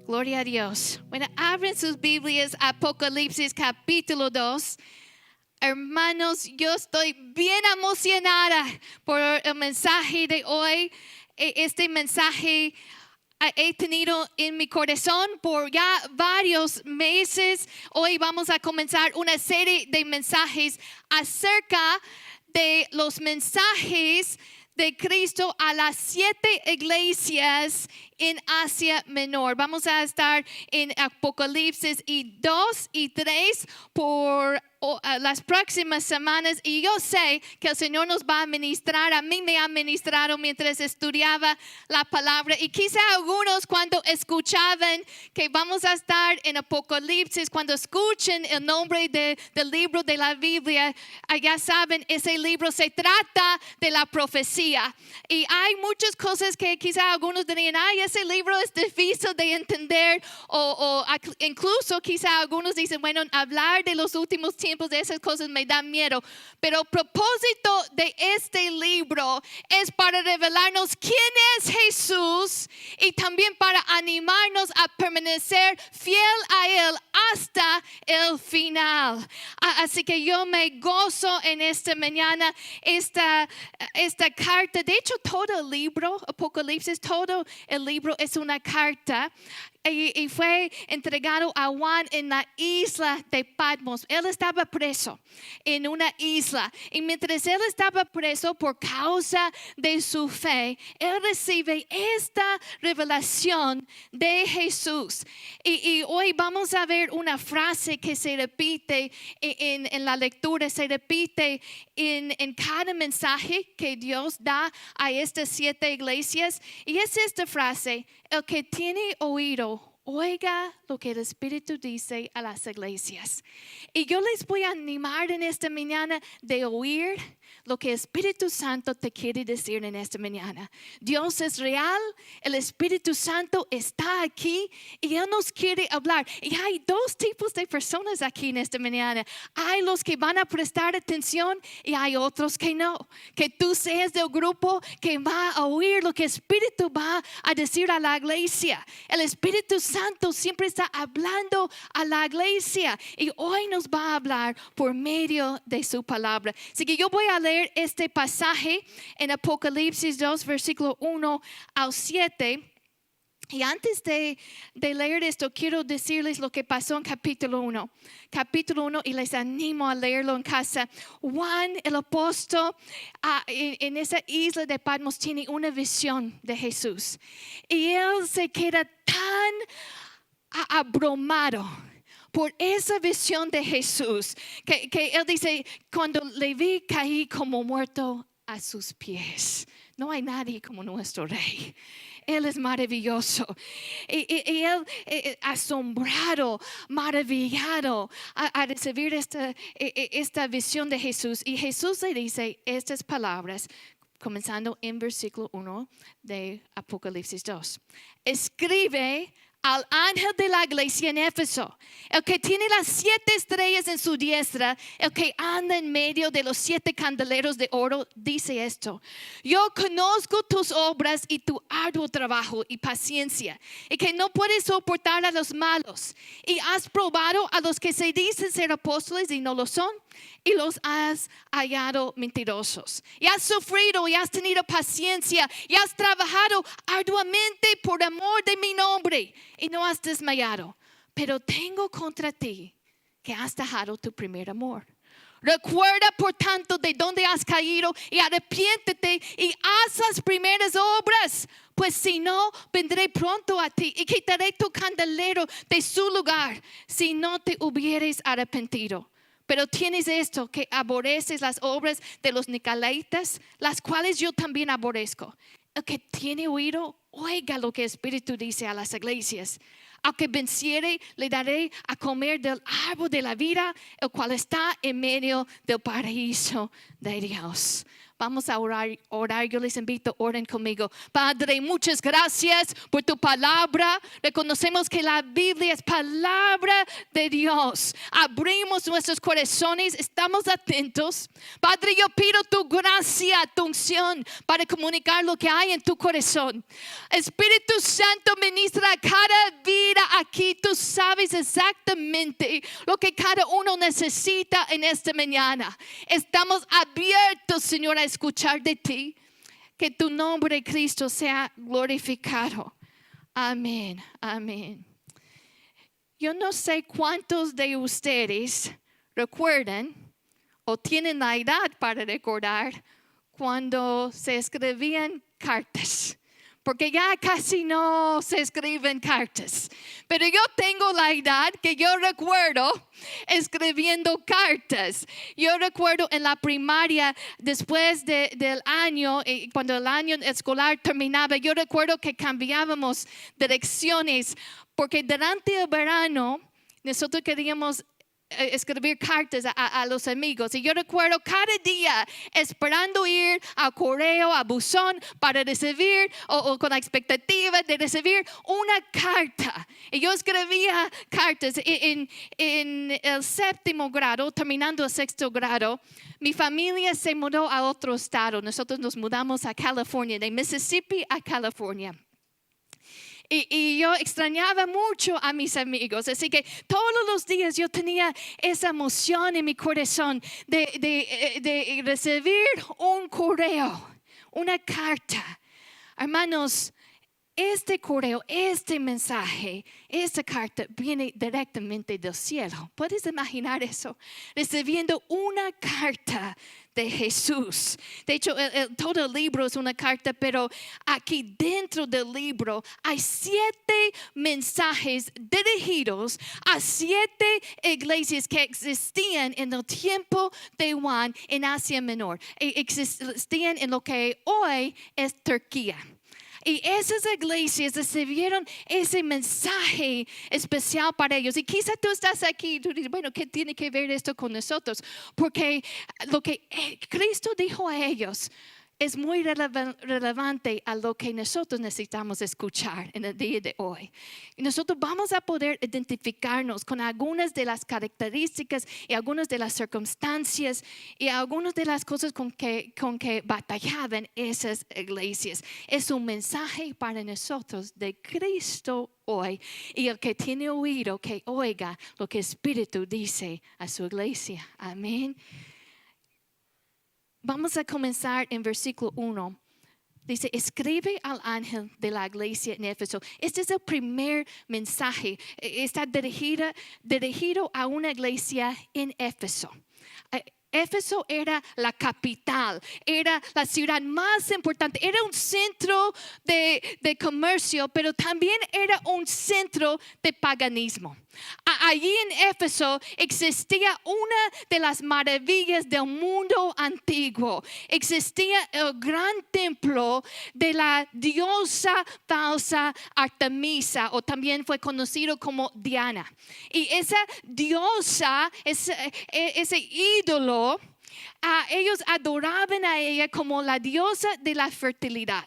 Gloria a Dios. Bueno, abren sus Biblias, Apocalipsis capítulo 2. Hermanos, yo estoy bien emocionada por el mensaje de hoy. Este mensaje he tenido en mi corazón por ya varios meses. Hoy vamos a comenzar una serie de mensajes acerca de los mensajes de Cristo a las 7 iglesias en Asia Menor. Vamos a estar en Apocalipsis 2 y 3 por las próximas semanas, y yo sé que el Señor nos va a ministrar. A mí me ha ministrado mientras estudiaba la palabra, y quizá algunos cuando escuchaban que vamos a estar en Apocalipsis, cuando escuchen el nombre del libro de la Biblia, ya saben, ese libro se trata de la profecía, y hay muchas cosas que quizá algunos dirían, ay, ese libro es difícil de entender, o incluso quizá algunos dicen, bueno, hablar de los últimos tiempos, de esas cosas me da miedo. Pero el propósito de este libro es para revelarnos quién es Jesús, y también para animarnos a permanecer fiel a Él hasta el final. Así que yo me gozo en esta mañana, esta carta. De hecho, todo el libro, Apocalipsis, todo el libro es una carta. Y fue entregado a Juan en la isla de Patmos. Él estaba preso en una isla, y mientras él estaba preso por causa de su fe, él recibe esta revelación de Jesús. Y hoy vamos a ver una frase que se repite en la lectura, se repite en cada mensaje que Dios da a estas 7 iglesias, y es esta frase: el que tiene oído, oiga lo que el Espíritu dice a las iglesias. Y yo les voy a animar en esta mañana de oír lo que el Espíritu Santo te quiere decir en esta mañana. Dios es real, el Espíritu Santo está aquí, y Él nos quiere hablar. Y hay dos tipos de personas aquí en esta mañana. Hay los que van a prestar atención, y hay otros que no. Que tú seas del grupo que va a oír lo que el Espíritu va a decir a la iglesia. El Espíritu Santo siempre está hablando a la iglesia, y hoy nos va a hablar por medio de su palabra. Así que yo voy a leer este pasaje en Apocalipsis 2, versículo 1 al 7. Y antes de leer esto, quiero decirles lo que pasó en capítulo 1. Capítulo 1, y les animo a leerlo en casa. Juan, el apóstol, en esa isla de Patmos, tiene una visión de Jesús. Y él se queda tan abrumado por esa visión de Jesús, que él dice, cuando le vi, caí como muerto a sus pies. No hay nadie como nuestro Rey. Él es maravilloso. Y él asombrado, maravillado a recibir esta visión de Jesús. Y Jesús le dice estas palabras, comenzando en versículo 1 de Apocalipsis 2. Escribe al ángel de la iglesia en Éfeso, el que tiene las 7 estrellas en su diestra, el que anda en medio de los 7 candeleros de oro, dice esto: yo conozco tus obras y tu arduo trabajo y paciencia, y que no puedes soportar a los malos, y has probado a los que se dicen ser apóstoles y no lo son, y los has hallado mentirosos. Y has sufrido y has tenido paciencia y has trabajado arduamente por amor de mi nombre, y no has desmayado. Pero tengo contra ti que has dejado tu primer amor. Recuerda, por tanto, de dónde has caído, y arrepiéntete y haz las primeras obras. Pues si no, vendré pronto a ti y quitaré tu candelero de su lugar, si no te hubieres arrepentido. Pero tienes esto, que aborreces las obras de los nicolaítas, las cuales yo también aborrezco. El que tiene oído, oiga lo que el Espíritu dice a las iglesias. Al que venciere, le daré a comer del árbol de la vida, el cual está en medio del paraíso de Dios. Vamos a orar. Yo les invito, oren conmigo. Padre, muchas gracias por tu palabra. Reconocemos que la Biblia es palabra de Dios. Abrimos nuestros corazones, estamos atentos. Padre, yo pido tu gracia, tu unción para comunicar lo que hay en tu corazón. Espíritu Santo, ministra cada vida aquí, tú sabes exactamente lo que cada uno necesita en esta mañana. Estamos abiertos, Señor, a escuchar de ti. Que tu nombre, Cristo, sea glorificado. Amén, amén. Yo no sé cuántos de ustedes recuerdan o tienen la edad para recordar cuando se escribían cartas. Porque ya casi no se escriben cartas. Pero yo tengo la edad que yo recuerdo escribiendo cartas. Yo recuerdo en la primaria, después del año, cuando el año escolar terminaba, yo recuerdo que cambiábamos direcciones. Porque durante el verano, nosotros queríamos escribir cartas a los amigos. Y yo recuerdo cada día esperando ir al correo, a buzón, para recibir o con la expectativa de recibir una carta. Y yo escribía cartas en el 7º grado, terminando el 6º grado. Mi familia se mudó a otro estado. Nosotros nos mudamos a California, de Mississippi a California. Y yo extrañaba mucho a mis amigos. Así que todos los días yo tenía esa emoción en mi corazón de recibir un correo, una carta. Hermanos, este correo, este mensaje, esta carta viene directamente del cielo. ¿Puedes imaginar eso? Recibiendo una carta de Jesús. De hecho, todo el libro es una carta, pero aquí dentro del libro hay 7 mensajes dirigidos a 7 iglesias que existían en el tiempo de Juan en Asia Menor. Existían en lo que hoy es Turquía. Y esas iglesias recibieron ese mensaje especial para ellos. Y quizá tú estás aquí y tú dices, bueno, ¿qué tiene que ver esto con nosotros? Porque lo que Cristo dijo a ellos es muy relevante a lo que nosotros necesitamos escuchar en el día de hoy. Y nosotros vamos a poder identificarnos con algunas de las características y algunas de las circunstancias y algunas de las cosas con que batallaban esas iglesias. Es un mensaje para nosotros de Cristo hoy. Y el que tiene oído, que oiga lo que el Espíritu dice a su iglesia. Amén. Vamos a comenzar en versículo 1. Dice, escribe al ángel de la iglesia en Éfeso. Este es el primer mensaje. Está dirigido a una iglesia en Éfeso. Éfeso era la capital, era la ciudad más importante, era un centro de comercio, pero también era un centro de paganismo. Allí en Éfeso existía una de las maravillas del mundo antiguo. Existía el gran templo de la diosa falsa Artemisa, o también fue conocido como Diana. Y esa diosa, ese ídolo, ellos adoraban a ella como la diosa de la fertilidad.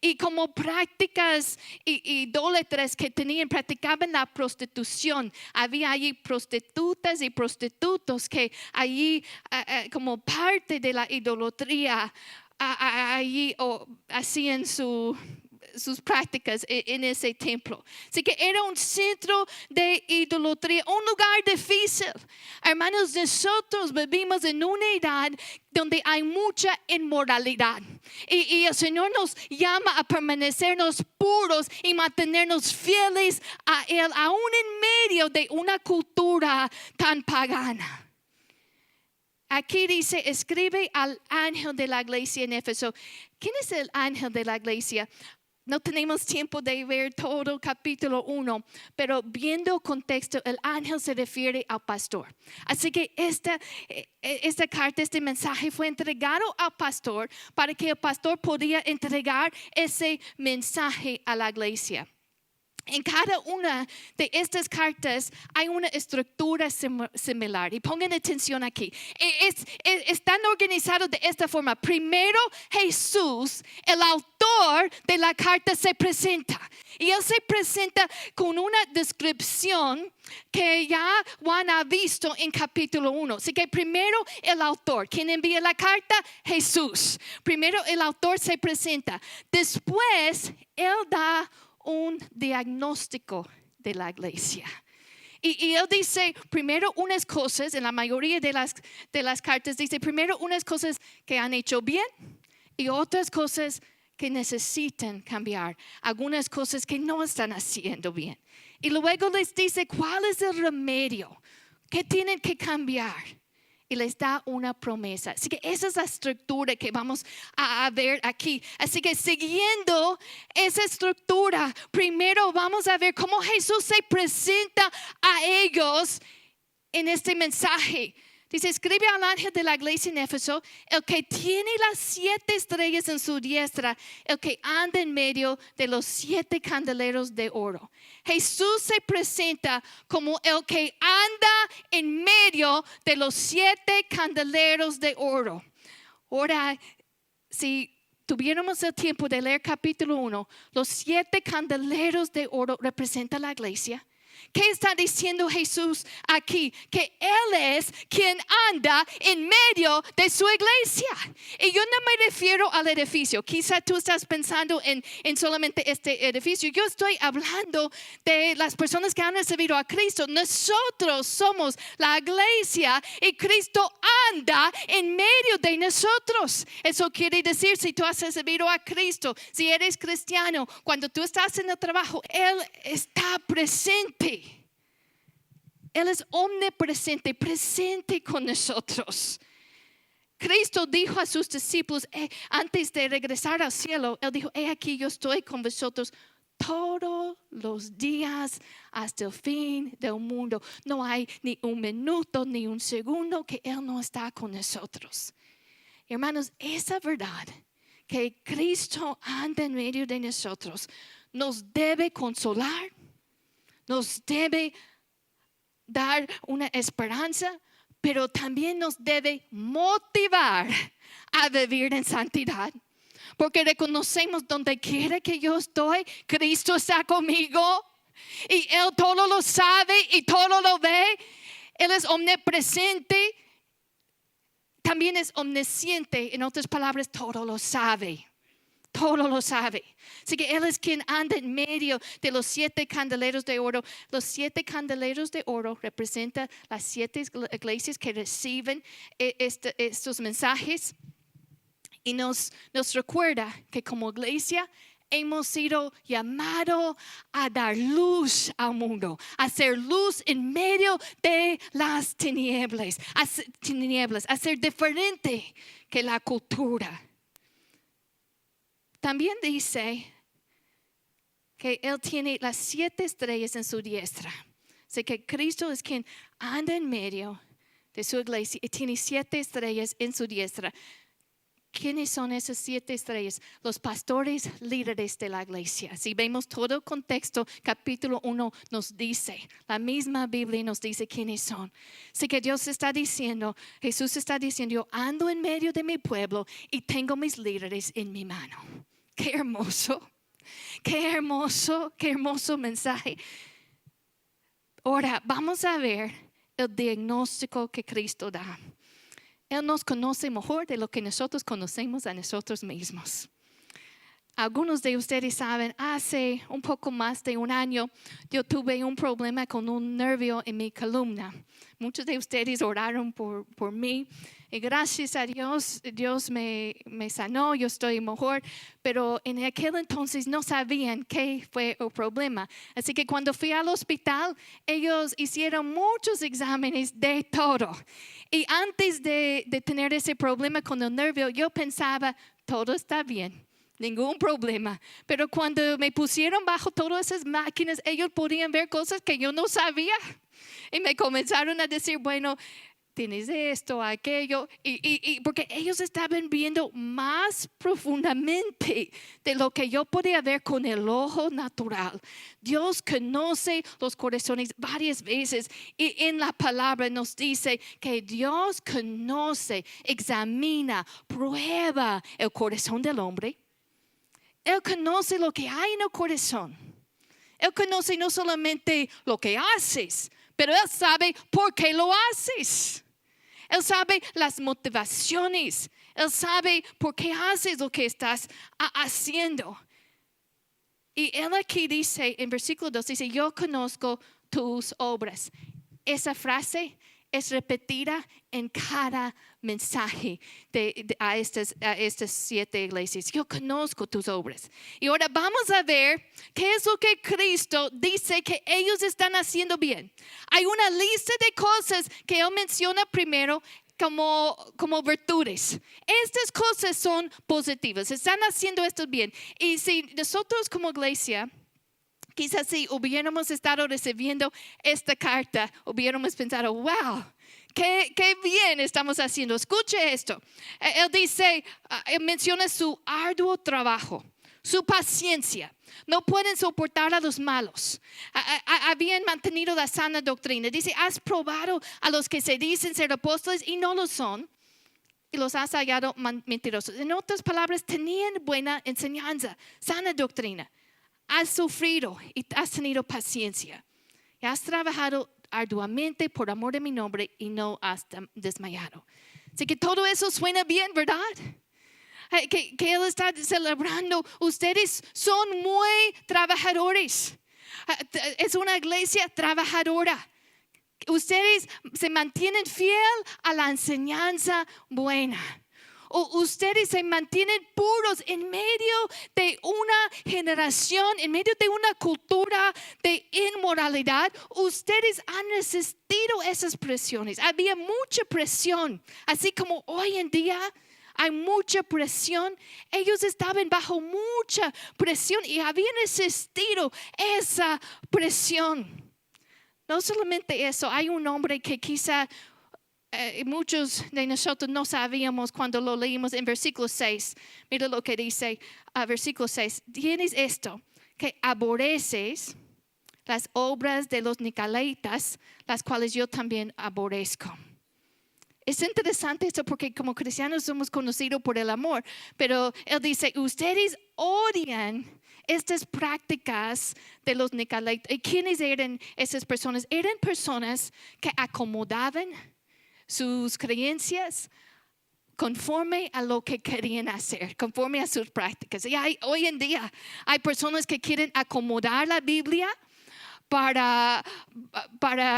Y como prácticas idólatras que practicaban la prostitución. Había allí prostitutas y prostitutos que allí como parte de la idolatría allí hacían sus prácticas en ese templo. Así que era un centro de idolatría, un lugar difícil. Hermanos, nosotros vivimos en una edad donde hay mucha inmoralidad. Y el Señor nos llama a permanecernos puros y mantenernos fieles a Él, aún en medio de una cultura tan pagana. Aquí dice, escribe al ángel de la iglesia en Éfeso. ¿Quién es el ángel de la iglesia? No tenemos tiempo de ver todo el capítulo 1, pero viendo el contexto, el ángel se refiere al pastor. Así que esta carta, este mensaje fue entregado al pastor para que el pastor pudiera entregar ese mensaje a la iglesia. En cada una de estas cartas hay una estructura similar. Y pongan atención aquí. Están organizados de esta forma. Primero, Jesús, el autor de la carta, se presenta. Y Él se presenta con una descripción que ya Juan ha visto en capítulo 1. Así que primero el autor. ¿Quién envía la carta? Jesús. Primero el autor se presenta. Después Él da un diagnóstico de la iglesia. Y él dice primero unas cosas, en la mayoría de las cartas dice primero unas cosas que han hecho bien y otras cosas que necesitan cambiar, algunas cosas que no están haciendo bien. Y luego les dice cuál es el remedio, qué tienen que cambiar. Y les da una promesa. Así que esa es la estructura que vamos a ver aquí. Así que siguiendo esa estructura, primero vamos a ver cómo Jesús se presenta a ellos en este mensaje. Dice, escribe al ángel de la iglesia en Éfeso, el que tiene las 7 estrellas en su diestra, el que anda en medio de los 7 candeleros de oro. Jesús se presenta como el que anda en medio de los 7 candeleros de oro. Ahora, si tuviéramos el tiempo de leer capítulo 1, los 7 candeleros de oro representan la iglesia. ¿Qué está diciendo Jesús aquí? Que Él es quien anda en medio de su iglesia. Y yo no me refiero al edificio. Quizá tú estás pensando en solamente este edificio. Yo estoy hablando de las personas que han recibido a Cristo. Nosotros somos la iglesia y Cristo anda en medio de nosotros. Eso quiere decir, si tú has recibido a Cristo, si eres cristiano, cuando tú estás en el trabajo, Él está presente. Él es omnipresente, presente con nosotros. Cristo dijo a sus discípulos antes de regresar al cielo, Él dijo, he aquí yo estoy con vosotros todos los días hasta el fin del mundo. No hay ni un minuto ni un segundo que Él no está con nosotros. Hermanos, esa verdad que Cristo anda en medio de nosotros nos debe consolar, nos debe dar una esperanza, pero también nos debe motivar a vivir en santidad. Porque reconocemos donde quiera que yo estoy, Cristo está conmigo y Él todo lo sabe y todo lo ve. Él es omnipresente, también es omnisciente, en otras palabras, todo lo sabe. Todo lo sabe. Así que Él es quien anda en medio de los 7 candeleros de oro. Los 7 candeleros de oro representan las 7 iglesias que reciben estos mensajes. Y nos recuerda que como iglesia hemos sido llamados a dar luz al mundo, a hacer luz en medio de las tinieblas, a ser diferente que la cultura. También dice que Él tiene las 7 estrellas en su diestra. Así que Cristo es quien anda en medio de su iglesia y tiene 7 estrellas en su diestra. ¿Quiénes son esas 7 estrellas? Los pastores líderes de la iglesia. Si vemos todo el contexto, capítulo 1 nos dice, la misma Biblia nos dice quiénes son. Así que Dios está diciendo, Jesús está diciendo, yo ando en medio de mi pueblo y tengo mis líderes en mi mano. Qué hermoso, qué hermoso, qué hermoso mensaje. Ahora vamos a ver el diagnóstico que Cristo da. Él nos conoce mejor de lo que nosotros conocemos a nosotros mismos. Algunos de ustedes saben, hace un poco más de un año yo tuve un problema con un nervio en mi columna. Muchos de ustedes oraron por mí y gracias a Dios, Dios me sanó, yo estoy mejor. Pero en aquel entonces no sabían qué fue el problema. Así que cuando fui al hospital, ellos hicieron muchos exámenes de todo. Y antes de tener ese problema con el nervio, yo pensaba, todo está bien. Ningún problema. Pero cuando me pusieron bajo todas esas máquinas, ellos podían ver cosas que yo no sabía. Y me comenzaron a decir, bueno, tienes esto, aquello. Y porque ellos estaban viendo más profundamente de lo que yo podía ver con el ojo natural. Dios conoce los corazones varias veces. Y en la palabra nos dice que Dios conoce, examina, prueba el corazón del hombre. Él conoce lo que hay en el corazón. Él conoce no solamente lo que haces, pero Él sabe por qué lo haces. Él sabe las motivaciones. Él sabe por qué haces lo que estás haciendo. Y él aquí dice, en versículo 2, dice, yo conozco tus obras. Esa frase es repetida en cada mensaje a estas 7 iglesias. Yo conozco tus obras. Y ahora vamos a ver qué es lo que Cristo dice que ellos están haciendo bien. Hay una lista de cosas que él menciona primero como virtudes. Estas cosas son positivas. Están haciendo esto bien. Y si nosotros como iglesia, quizás si hubiéramos estado recibiendo esta carta, hubiéramos pensado, wow, qué bien estamos haciendo. Escuche esto. Él dice, él menciona su arduo trabajo, su paciencia. No pueden soportar a los malos. Habían mantenido la sana doctrina. Dice, has probado a los que se dicen ser apóstoles y no lo son, y los has hallado mentirosos. En otras palabras, tenían buena enseñanza, sana doctrina. Has sufrido y has tenido paciencia. Y has trabajado arduamente por amor de mi nombre y no has desmayado. Así que todo eso suena bien, ¿verdad? Que él está celebrando. Ustedes son muy trabajadores. Es una iglesia trabajadora. Ustedes se mantienen fiel a la enseñanza buena. Ustedes se mantienen puros en medio de una generación, en medio de una cultura de inmoralidad. Ustedes han resistido esas presiones. Había mucha presión, así como hoy en día hay mucha presión. Ellos estaban bajo mucha presión y habían resistido esa presión. No solamente eso, hay un hombre que quizá muchos de nosotros no sabíamos cuando lo leímos en versículo 6. Mira lo que dice versículo 6. Tienes esto, que aborreces las obras de los nicolaítas, las cuales yo también aborrezco. Es interesante esto porque como cristianos somos conocidos por el amor, pero él dice, ustedes odian estas prácticas de los nicolaítas. ¿Y quiénes eran esas personas? Eran personas que acomodaban sus creencias conforme a lo que querían hacer, conforme a sus prácticas. Y hoy en día hay personas que quieren acomodar la Biblia para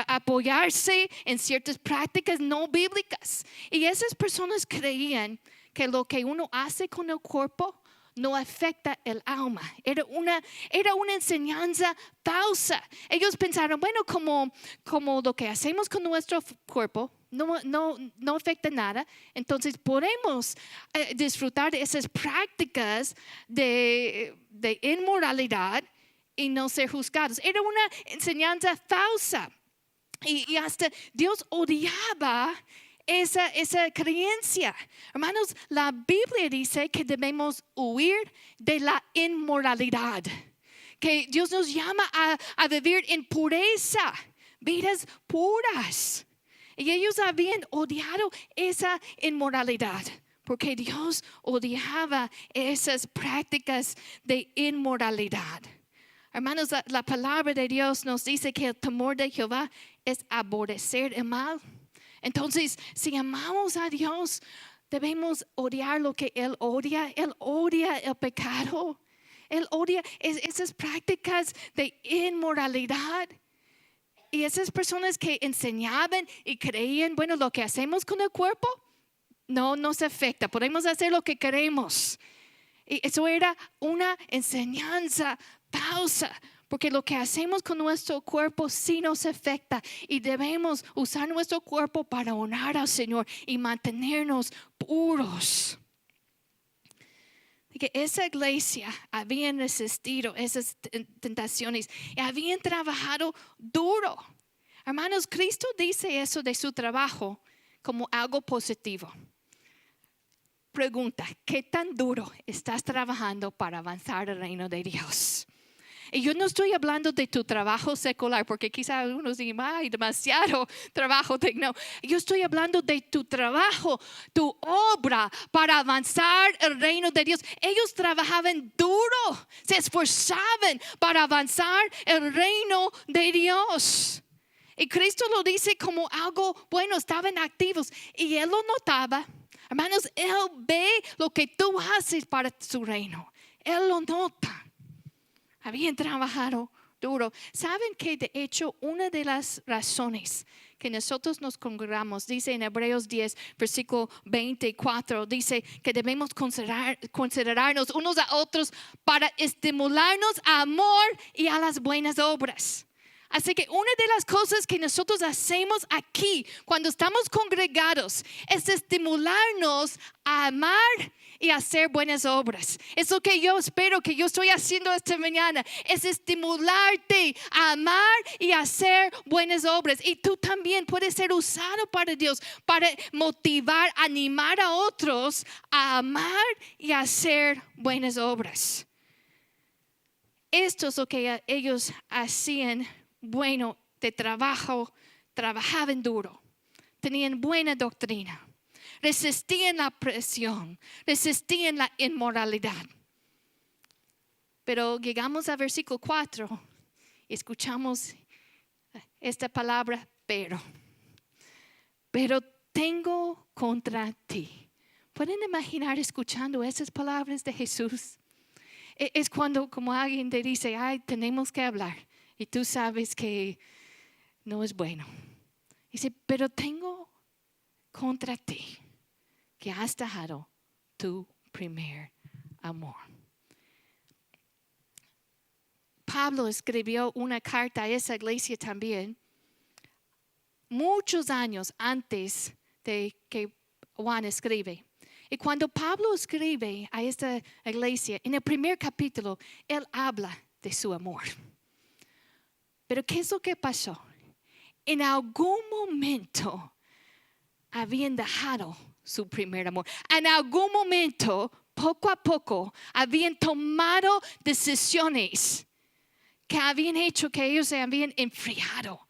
apoyarse en ciertas prácticas no bíblicas. Y esas personas creían que lo que uno hace con el cuerpo no afecta el alma. Era una enseñanza falsa. Ellos pensaron, bueno, como lo que hacemos con nuestro cuerpo no afecta nada, entonces podemos disfrutar de esas prácticas de inmoralidad y no ser juzgados. Era una enseñanza falsa. Y hasta Dios odiaba esa creencia. Hermanos, la Biblia dice que debemos huir de la inmoralidad. Que Dios nos llama a vivir en pureza, vidas puras. Y ellos habían odiado esa inmoralidad, porque Dios odiaba esas prácticas de inmoralidad. Hermanos, la palabra de Dios nos dice que el temor de Jehová es aborrecer el mal. Entonces, si amamos a Dios, debemos odiar lo que Él odia. Él odia el pecado. Él odia esas prácticas de inmoralidad. Y esas personas que enseñaban y creían, bueno, lo que hacemos con el cuerpo no nos afecta. Podemos hacer lo que queremos. Y eso era una enseñanza falsa. Porque lo que hacemos con nuestro cuerpo sí nos afecta y debemos usar nuestro cuerpo para honrar al Señor y mantenernos puros. Que esa iglesia habían resistido esas tentaciones y habían trabajado duro. Hermanos, Cristo dice eso de su trabajo como algo positivo. Pregunta, ¿qué tan duro estás trabajando para avanzar el reino de Dios? Y yo no estoy hablando de tu trabajo secular, porque quizá algunos digan, ay, demasiado trabajo. No, yo estoy hablando de tu trabajo, tu obra para avanzar el reino de Dios. Ellos trabajaban duro, se esforzaban para avanzar el reino de Dios. Y Cristo lo dice como algo bueno, estaban activos. Y Él lo notaba. Hermanos, Él ve lo que tú haces para su reino. Él lo nota. habían trabajado duro. ¿Saben que de hecho una de las razones que nosotros nos congregamos, dice en Hebreos 10, versículo 24, dice que debemos considerarnos unos a otros para estimularnos a amor y a las buenas obras? Así que una de las cosas que nosotros hacemos aquí cuando estamos congregados es estimularnos a amar y hacer buenas obras. Es lo que yo espero que yo estoy haciendo esta mañana, es estimularte a amar y hacer buenas obras. Y tú también puedes ser usado para Dios, para motivar, animar a otros a amar y hacer buenas obras. Esto es lo que ellos hacían. Bueno, de trabajo, trabajaban duro, tenían buena doctrina, resistían la presión, resistían la inmoralidad. Pero llegamos al versículo 4 y escuchamos esta palabra, pero tengo contra ti. ¿Pueden imaginar escuchando esas palabras de Jesús? Es cuando como alguien te dice, ay, tenemos que hablar. Y tú sabes que no es bueno. Dice, pero tengo contra ti que has dejado tu primer amor. Pablo escribió una carta a esa iglesia también, muchos años antes de que Juan escribe. Y cuando Pablo escribe a esta iglesia, en el primer capítulo, él habla de su amor. Pero ¿qué es lo que pasó? En algún momento habían dejado su primer amor. En algún momento, poco a poco, habían tomado decisiones que habían hecho que ellos se habían enfriado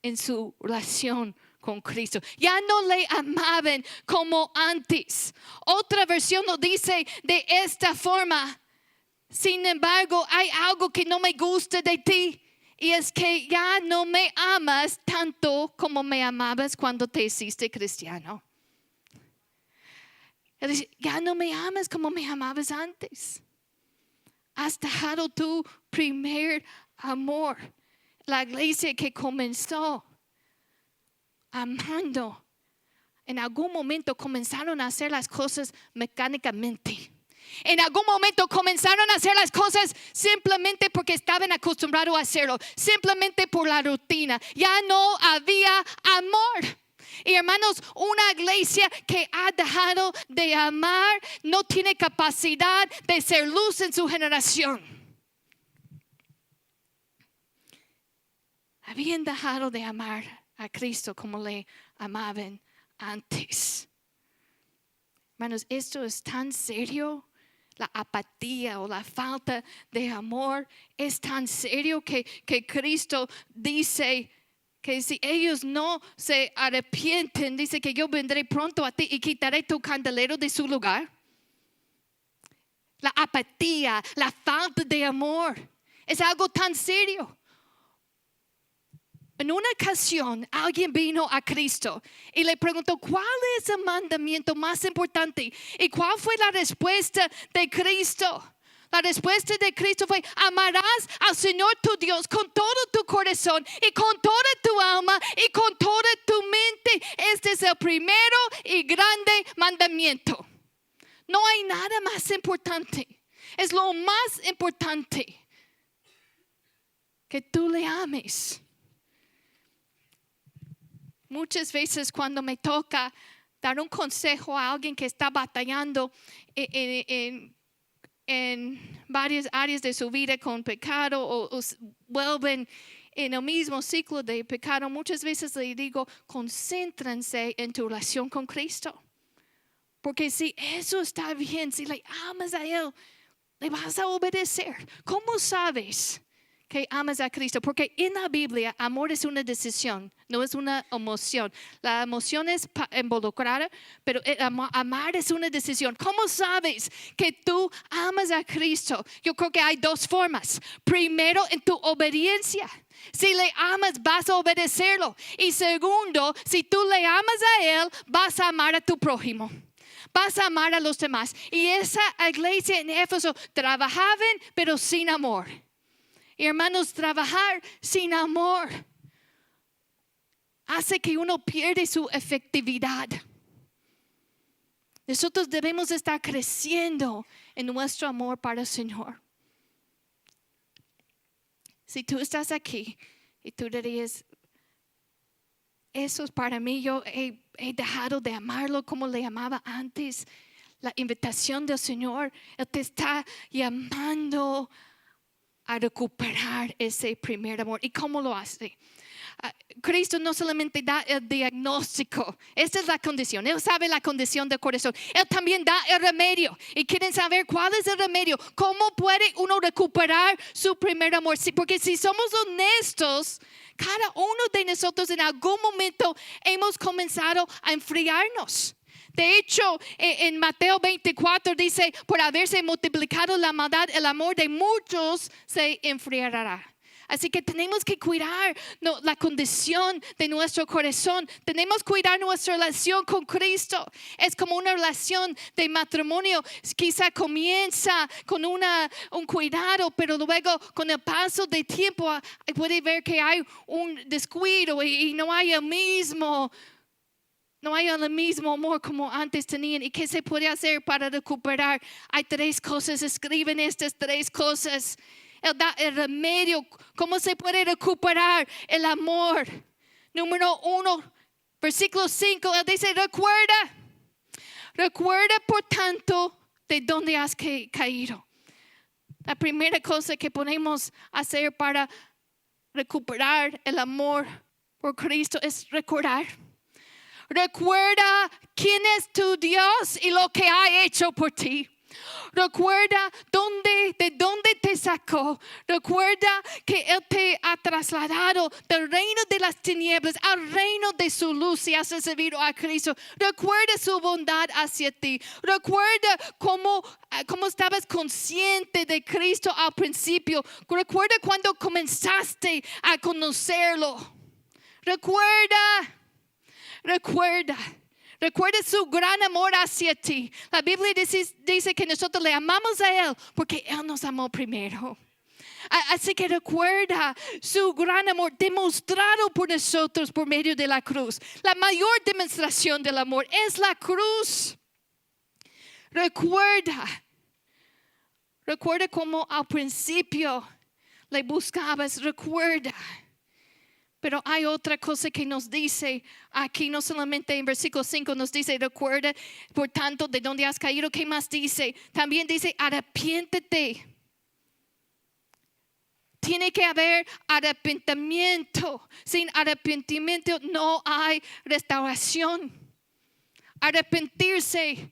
en su relación con Cristo. Ya no le amaban como antes. Otra versión lo dice de esta forma. Sin embargo, hay algo que no me gusta de ti. Y es que ya no me amas tanto como me amabas cuando te hiciste cristiano. Ya no me amas como me amabas antes. Has dejado tu primer amor. La iglesia que comenzó amando, en algún momento comenzaron a hacer las cosas mecánicamente. En algún momento comenzaron a hacer las cosas simplemente porque estaban acostumbrados a hacerlo, simplemente por la rutina. Ya no había amor. Y hermanos, una iglesia que ha dejado de amar no tiene capacidad de ser luz en su generación. Habían dejado de amar a Cristo como le amaban antes. Hermanos, esto es tan serio. La apatía o la falta de amor es tan serio que Cristo dice que si ellos no se arrepienten, dice que yo vendré pronto a ti y quitaré tu candelero de su lugar. La apatía, la falta de amor es algo tan serio. En una ocasión, alguien vino a Cristo y le preguntó, ¿cuál es el mandamiento más importante? ¿Y cuál fue la respuesta de Cristo? La respuesta de Cristo fue, amarás al Señor tu Dios con todo tu corazón y con toda tu alma y con toda tu mente. Este es el primero y grande mandamiento. No hay nada más importante. Es lo más importante que tú le ames. Muchas veces cuando me toca dar un consejo a alguien que está batallando en varias áreas de su vida con pecado o vuelven en el mismo ciclo de pecado, muchas veces le digo, concéntrense en tu relación con Cristo. Porque si eso está bien, si le amas a Él, le vas a obedecer. ¿Cómo sabes que amas a Cristo? Porque en la Biblia, amor es una decisión, no es una emoción. La emoción es involucrada, pero amar es una decisión. ¿Cómo sabes que tú amas a Cristo? Yo creo que hay dos formas. Primero, en tu obediencia. Si le amas, vas a obedecerlo. Y segundo, si tú le amas a Él, vas a amar a tu prójimo. Vas a amar a los demás. Y esa iglesia en Éfeso trabajaban, pero sin amor. Y hermanos, trabajar sin amor hace que uno pierde su efectividad. Nosotros debemos estar creciendo en nuestro amor para el Señor. Si tú estás aquí y tú dirías, eso es para mí, yo he dejado de amarlo como le amaba antes. La invitación del Señor, Él te está llamando a recuperar ese primer amor. ¿Y cómo lo hace? Cristo no solamente da el diagnóstico, esta es la condición, Él sabe la condición del corazón, Él también da el remedio. Y quieren saber cuál es el remedio, cómo puede uno recuperar su primer amor. Sí, porque si somos honestos, cada uno de nosotros en algún momento hemos comenzado a enfriarnos. De hecho, en Mateo 24 dice, por haberse multiplicado la maldad, el amor de muchos se enfriará. Así que tenemos que cuidar la condición de nuestro corazón. Tenemos que cuidar nuestra relación con Cristo. Es como una relación de matrimonio. Quizá comienza con un cuidado, pero luego con el paso del tiempo puede ver que hay un descuido y no hay el mismo amor como antes tenían. ¿Y qué se puede hacer para recuperar? Hay 3 cosas. Escriben estas 3 cosas. Él da el remedio. ¿Cómo se puede recuperar el amor? Número 1, versículo 5. Él dice, recuerda por tanto de dónde has caído. La primera cosa que podemos hacer para recuperar el amor por Cristo es recordar. Recuerda quién es tu Dios y lo que ha hecho por ti. Recuerda de dónde te sacó. Recuerda que Él te ha trasladado del reino de las tinieblas al reino de su luz y has recibido a Cristo. Recuerda su bondad hacia ti. Recuerda cómo estabas consciente de Cristo al principio. Recuerda cuando comenzaste a conocerlo. Recuerda su gran amor hacia ti. La Biblia dice que nosotros le amamos a Él porque Él nos amó primero. Así que recuerda su gran amor demostrado por nosotros por medio de la cruz. La mayor demostración del amor es la cruz. Recuerda cómo al principio le buscabas. Recuerda. Pero hay otra cosa que nos dice aquí, no solamente en versículo 5 nos dice, recuerda, por tanto, de dónde has caído. ¿Qué más dice? También dice, arrepiéntete. Tiene que haber arrepentimiento. Sin arrepentimiento no hay restauración. Arrepentirse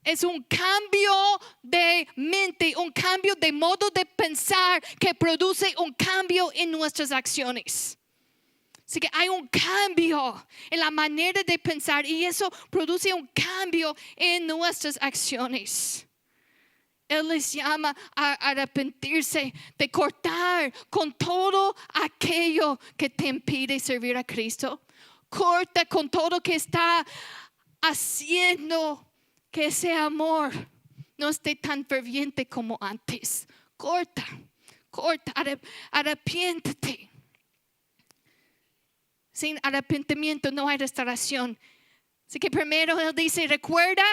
es un cambio de mente, un cambio de modo de pensar que produce un cambio en nuestras acciones. Así que hay un cambio en la manera de pensar y eso produce un cambio en nuestras acciones. Él les llama a arrepentirse, de cortar con todo aquello que te impide servir a Cristo. Corta con todo que está haciendo que ese amor no esté tan ferviente como antes. Corta, arrepiéntete. Sin arrepentimiento no hay restauración. Así que primero Él dice, recuerda.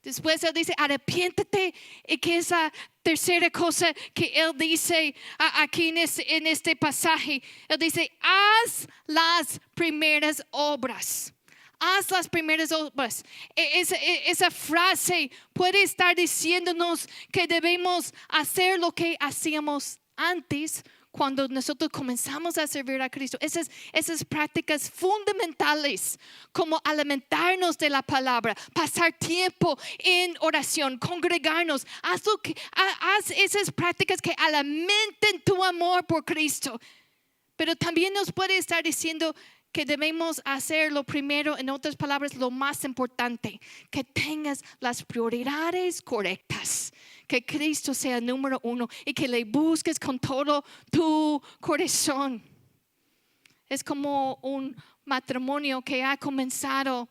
Después Él dice, arrepiéntete. Y que esa tercera cosa que Él dice aquí en este pasaje. Él dice, haz las primeras obras. Haz las primeras obras. Esa frase puede estar diciéndonos que debemos hacer lo que hacíamos antes cuando nosotros comenzamos a servir a Cristo. Esas prácticas fundamentales como alimentarnos de la palabra, pasar tiempo en oración, congregarnos. Haz esas prácticas que alimenten tu amor por Cristo. Pero también nos puede estar diciendo que debemos hacer lo primero, en otras palabras, lo más importante, que tengas las prioridades correctas, que Cristo sea número 1 y que le busques con todo tu corazón. Es como un matrimonio que ha comenzado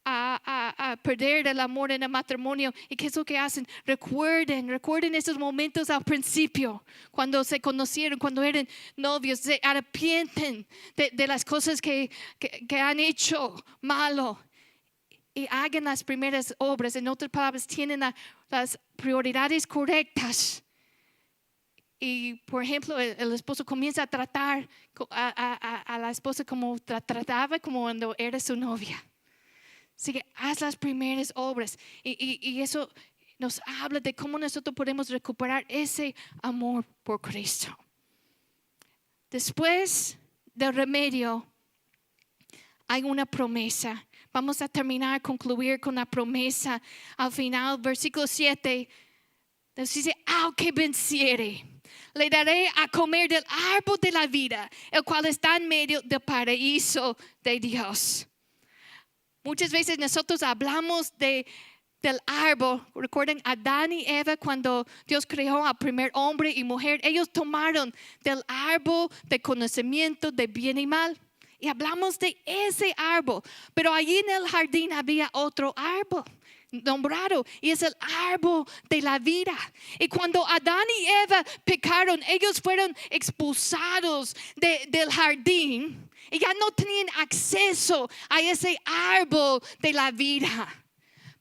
a perder el amor en el matrimonio. ¿Y qué es lo que hacen? Recuerden esos momentos al principio, cuando se conocieron, cuando eran novios. Se arrepienten de las cosas que han hecho malo y hagan las primeras obras. En otras palabras, tienen las prioridades correctas. Y por ejemplo, el esposo comienza a tratar a la esposa como trataba como cuando era su novia. Así que haz las primeras obras. Y eso nos habla de cómo nosotros podemos recuperar ese amor por Cristo. Después del remedio, hay una promesa. Vamos a concluir con la promesa. Al final, versículo 7, nos dice, aunque venciere, le daré a comer del árbol de la vida, el cual está en medio del paraíso de Dios. Muchas veces nosotros hablamos del árbol. Recuerden Adán y Eva cuando Dios creó al primer hombre y mujer. Ellos tomaron del árbol de conocimiento de bien y mal. Y hablamos de ese árbol. Pero allí en el jardín había otro árbol nombrado, y es el árbol de la vida. Y cuando Adán y Eva pecaron, ellos fueron expulsados del jardín y ya no tenían acceso a ese árbol de la vida.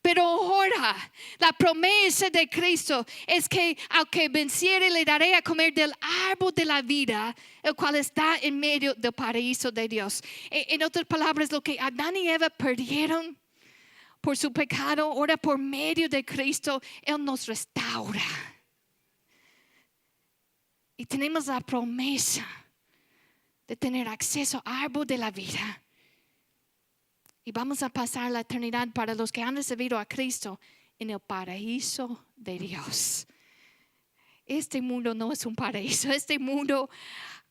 Pero ahora la promesa de Cristo es que al que venciere le daré a comer del árbol de la vida, el cual está en medio del paraíso de Dios. En otras palabras, lo que Adán y Eva perdieron por su pecado, ahora por medio de Cristo, Él nos restaura. Y tenemos la promesa de tener acceso al árbol de la vida. Y vamos a pasar la eternidad para los que han recibido a Cristo en el paraíso de Dios. Este mundo no es un paraíso. Este mundo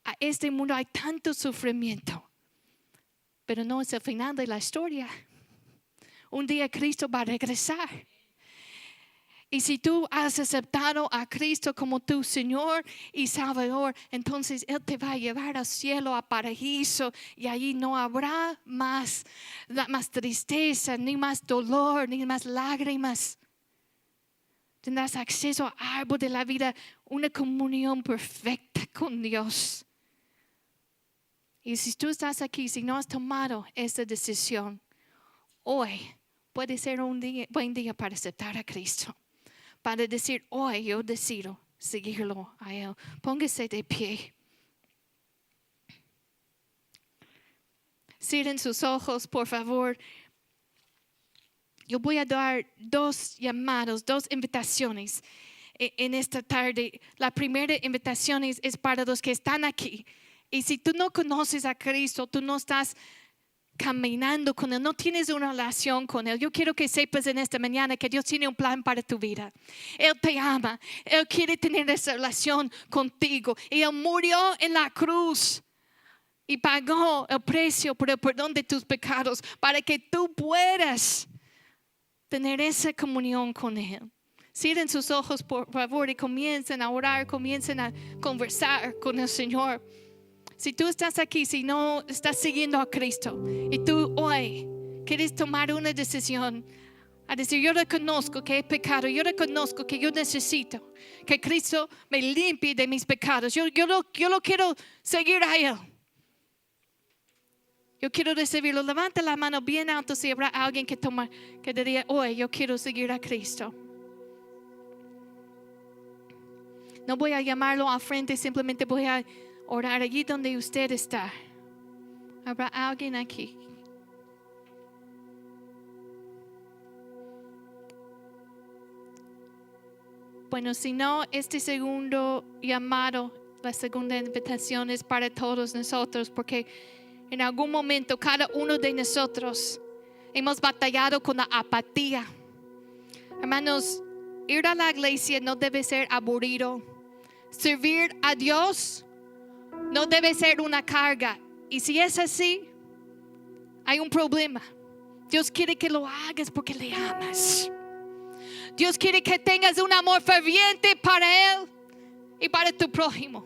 hay tanto sufrimiento. Pero no es el final de la historia. Un día Cristo va a regresar. Y si tú has aceptado a Cristo como tu Señor y Salvador, entonces Él te va a llevar al cielo, al paraíso, y allí no habrá más tristeza, ni más dolor, ni más lágrimas. Tendrás acceso al árbol de la vida, una comunión perfecta con Dios. Y si tú estás aquí, si no has tomado esta decisión, hoy puede ser un buen día para aceptar a Cristo. Para decir, hoy yo decido seguirlo a Él. Póngase de pie. Cierren sus ojos, por favor. Yo voy a dar 2 llamados, 2 invitaciones en esta tarde. La primera invitación es para los que están aquí. Y si tú no conoces a Cristo, tú no estás caminando con Él, no tienes una relación con Él, yo quiero que sepas en esta mañana que Dios tiene un plan para tu vida. Él te ama, Él quiere tener esa relación contigo, y Él murió en la cruz y pagó el precio por el perdón de tus pecados para que tú puedas tener esa comunión con Él. Cierren sus ojos, por favor, y comiencen a orar, comiencen a conversar con el Señor. Si tú estás aquí, si no estás siguiendo a Cristo y tú hoy quieres tomar una decisión a decir, yo reconozco que he pecado, yo reconozco que yo necesito que Cristo me limpie de mis pecados, yo lo quiero seguir a Él, yo quiero recibirlo. Levanta la mano bien alto si habrá alguien que diría, hoy yo quiero seguir a Cristo. No voy a llamarlo al frente, simplemente voy a orar allí donde usted está. ¿Habrá alguien aquí? Bueno, si no, este segundo llamado, la segunda invitación es para todos nosotros, porque en algún momento cada uno de nosotros hemos batallado con la apatía. Hermanos, ir a la iglesia no debe ser aburrido. Servir a Dios no debe ser una carga. Y si es así, hay un problema. Dios quiere que lo hagas porque le amas. Dios quiere que tengas un amor ferviente para Él y para tu prójimo.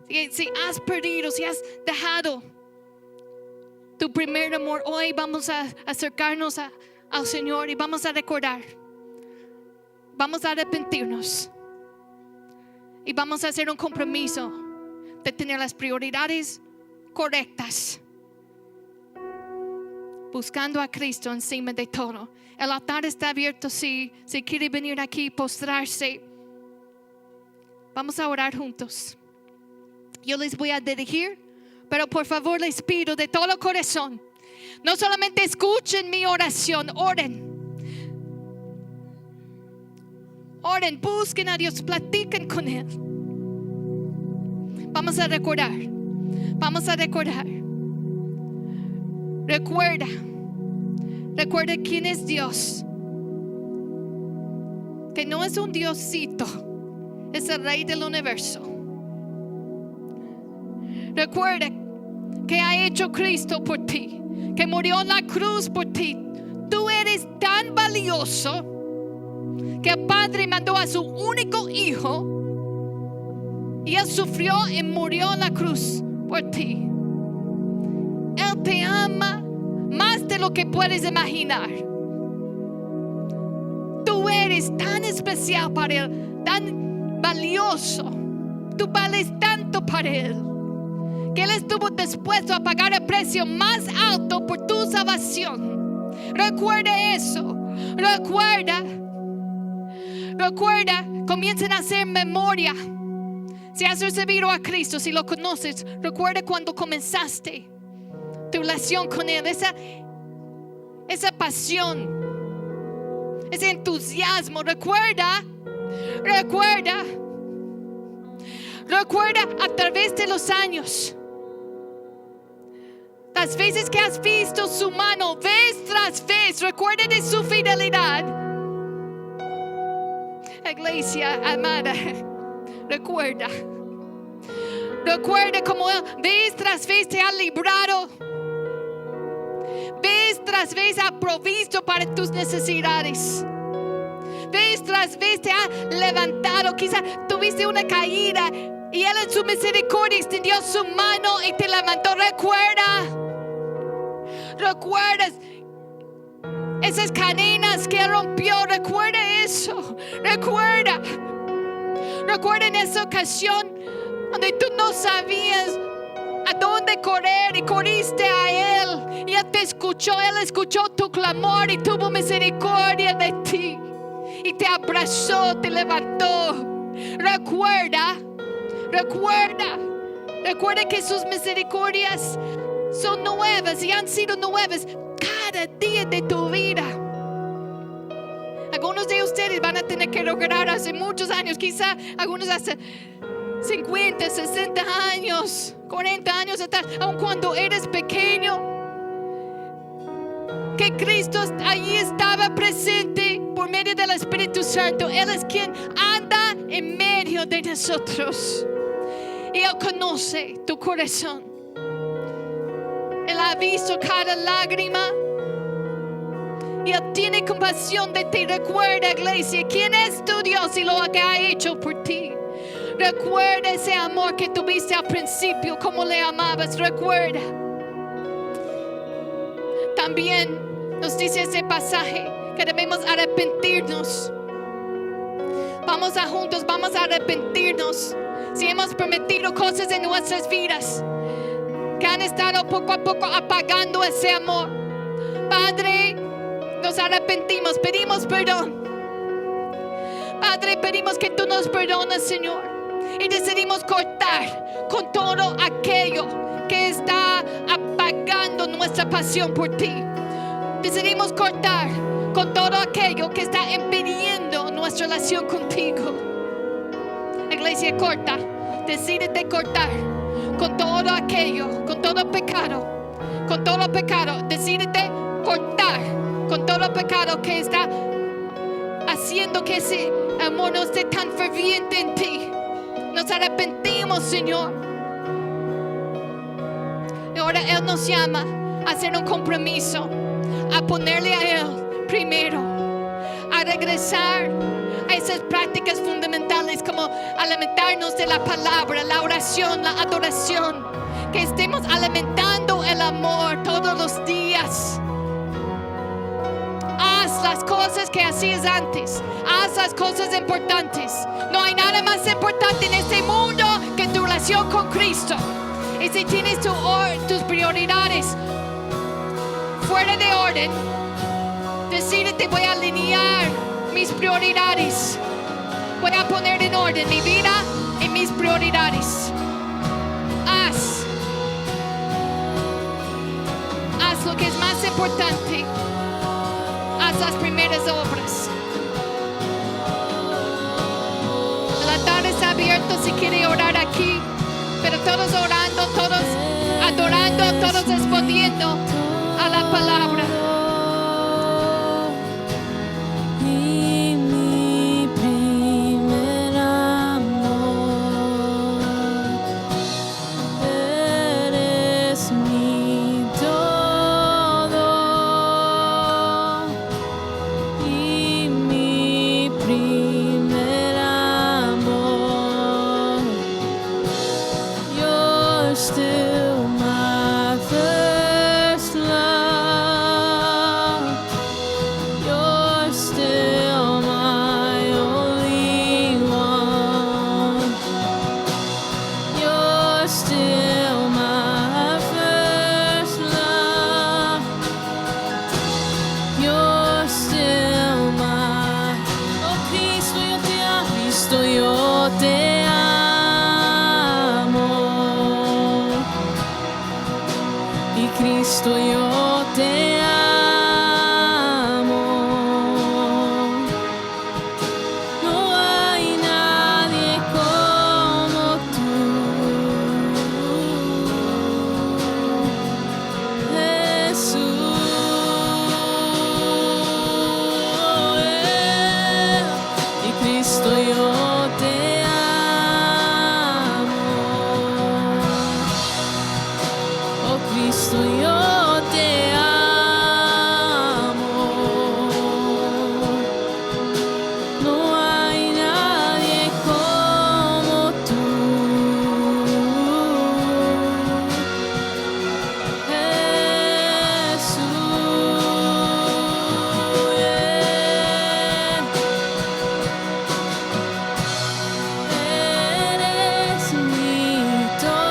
Si has perdido, si has dejado tu primer amor. Hoy vamos a acercarnos al Señor y vamos a recordar. Vamos a arrepentirnos. Y vamos a hacer un compromiso de tener las prioridades correctas. Buscando a Cristo encima de todo. El altar está abierto si quiere venir aquí y postrarse. Vamos a orar juntos. Yo les voy a dirigir, pero por favor les pido de todo corazón, no solamente escuchen mi oración, oren. Oren, busquen a Dios, platiquen con Él. Vamos a recordar. Vamos a recordar. Recuerda quién es Dios. Que no es un diosito, es el Rey del universo. Recuerda que ha hecho Cristo por ti, que murió en la cruz por ti. Tú eres tan valioso que el Padre mandó a su único hijo y Él sufrió y murió en la cruz por ti. Él te ama más de lo que puedes imaginar. Tú eres tan especial para Él, tan valioso. Tú vales tanto para Él, que Él estuvo dispuesto a pagar el precio más alto por tu salvación. Recuerda eso. Recuerda, comiencen a hacer memoria. Si has recibido a Cristo, si lo conoces, recuerda cuando comenzaste tu relación con Él, esa pasión, ese entusiasmo. Recuerda a través de los años, las veces que has visto su mano, vez tras vez. Recuerda de su fidelidad. Iglesia amada, recuerda cómo Él vez tras vez te ha librado, vez tras vez ha provisto para tus necesidades, vez tras vez te ha levantado. Quizá tuviste una caída y Él en su misericordia extendió su mano y te levantó. Recuerda esas cadenas que rompió. Recuerda eso. Recuerda en esa ocasión donde tú no sabías a dónde correr y corriste a Él y Él te escuchó. Él escuchó tu clamor y tuvo misericordia de ti y te abrazó, te levantó. Recuerda que sus misericordias son nuevas y han sido nuevas cada día de tu vida. Algunos de ustedes van a tener que lograr hace muchos años, quizá algunos hace 50, 60 años, 40 años atrás, aun cuando eres pequeño, que Cristo allí estaba presente por medio del Espíritu Santo. Él es quien anda en medio de nosotros y Él conoce tu corazón. Él ha visto cada lágrima y Él tiene compasión de ti. Recuerda, iglesia, quién es tu Dios y lo que ha hecho por ti. Recuerda ese amor que tuviste al principio, cómo le amabas. Recuerda. También nos dice ese pasaje que debemos arrepentirnos. Vamos a arrepentirnos si hemos permitido cosas en nuestras vidas que han estado poco a poco apagando ese amor. Padre, nos arrepentimos, pedimos perdón. Padre, pedimos que tú nos perdones, Señor, y decidimos cortar con todo aquello que está apagando nuestra pasión por ti. Decidimos cortar con todo aquello que está impidiendo nuestra relación contigo. Iglesia, corta. Decídete cortar con todo aquello, con todo pecado. Decídete cortar con todo pecado que está haciendo que ese amor no esté tan ferviente en ti. Nos arrepentimos, Señor. Y ahora Él nos llama a hacer un compromiso, a ponerle a Él primero, a regresar esas prácticas fundamentales como alimentarnos de la palabra, la oración, la adoración, que estemos alimentando el amor todos los días. Haz las cosas que hacías antes, haz las cosas importantes. No hay nada más importante en este mundo que tu relación con Cristo. Y si tienes tus prioridades fuera de orden, decídete, voy a alinear mis prioridades. Voy a poner en orden mi vida y mis prioridades. Haz lo que es más importante. Haz las primeras obras. El altar está abierto si quiere orar aquí, pero todos orando, todos adorando, todos respondiendo a la palabra. Still my first love. You're still my only one. You're still my first love. You're still my. Oh Cristo, yo te amo. Cristo, yo te amo. Cristo, yo te amo. No hay nadie como tú, Jesús. Y Cristo, yo te amo. Oh Cristo, yo te amo. No hay nadie como tú, Jesús. Eres mi todo.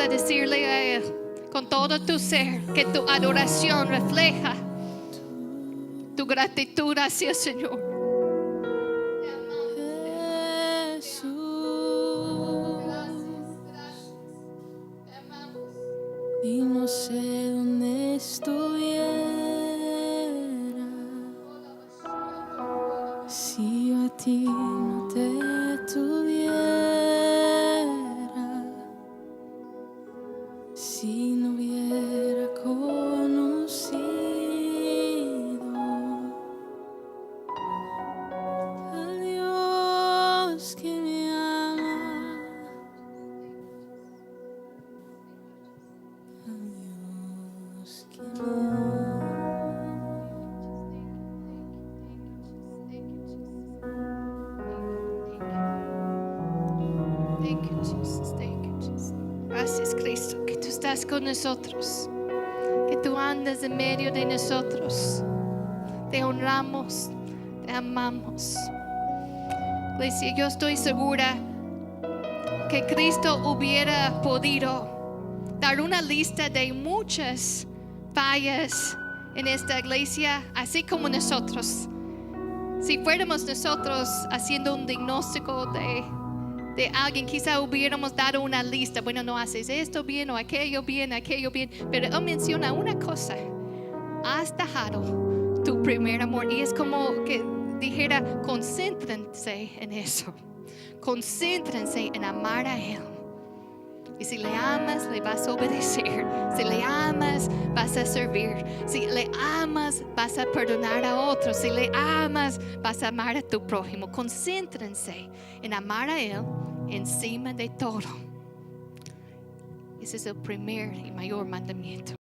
a decirle a Él con todo tu ser que tu adoración refleja tu gratitud hacia el Señor. Jesús, y no sé dónde estuviera si yo a ti no te tuviera, si no hubiera conocido al Dios que me ama, al Dios que me ama. Thank you, Jesus. Thank you, Jesus. Gracias, Cristo, que tú estás con nosotros, que tú andas en medio de nosotros. Te honramos, te amamos. Iglesia, yo estoy segura que Cristo hubiera podido dar una lista de muchas fallas en esta iglesia, así como nosotros. Si fuéramos nosotros haciendo un diagnóstico de alguien, quizá hubiéramos dado una lista. Bueno, no haces esto bien o aquello bien, pero Él menciona una cosa: has dejado tu primer amor. Y es como que dijera, concéntrense en eso, concéntrense en amar a Él. Y si le amas, le vas a obedecer. Si le amas, vas a servir. Si le amas, vas a perdonar a otros. Si le amas, vas a amar a tu prójimo. Concéntrense en amar a Él encima de todo. Ese es el primer y mayor mandamiento.